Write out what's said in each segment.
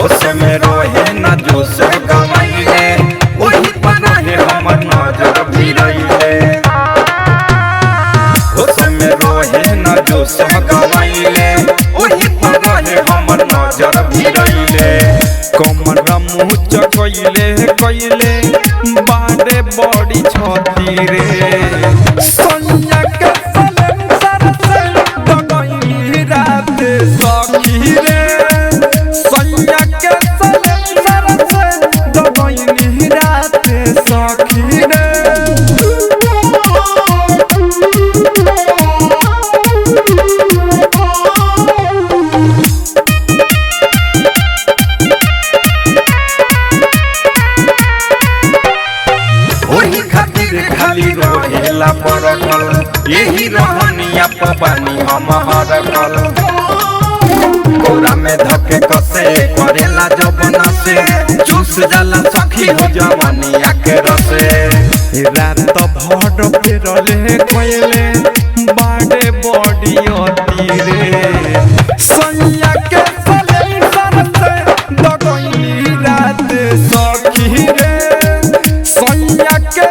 होश में रहे न जोश गवाइले वही पर रहे हमर नजर भिड़ैले होश में रहे न जोश गवाइले वही पर रहे हमर नजर भिड़ैले कमर मुँह चकैले कैले बाड़े बड़ी छती रे सोनिया के सलेंसर से दगई रात सखी रे सोनिया के सलेंसर से दगई रात सखी रे खाली रहेला परकल यही रहनिया पानी हम हरकल कोरा में धके कसे करेला जब नसे चूस जाला सखी हो जवानिया के रसे रात भर पे रले कोयले बाड़े बड़ी अती रे सोनिया के सलेंसर से दगई रात सखी रे सोनिया के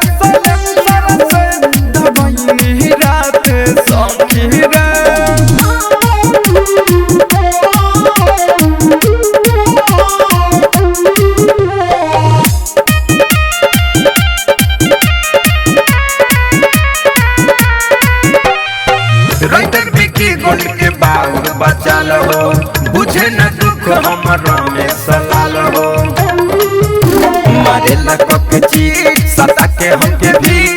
गोल के बाउर बचाल हो बुझे न दुख हमरा में सलाल हो मारे लक के चीज सता के हमके भी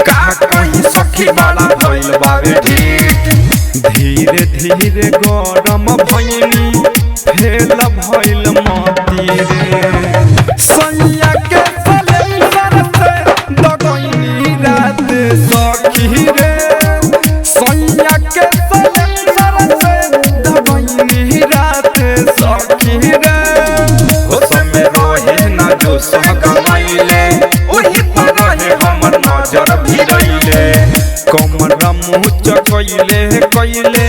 का कहीं सखी वाला भइल बावे ठीक धीरे धीरे गरम भइनी फेल भइल मती रे सोनिया के सलेंसर से दगई रात सखी रे सोनिया के जोश गवाइले वही पर रहे हमर नजर भिड़ैले कमर मुँह चकैले कैले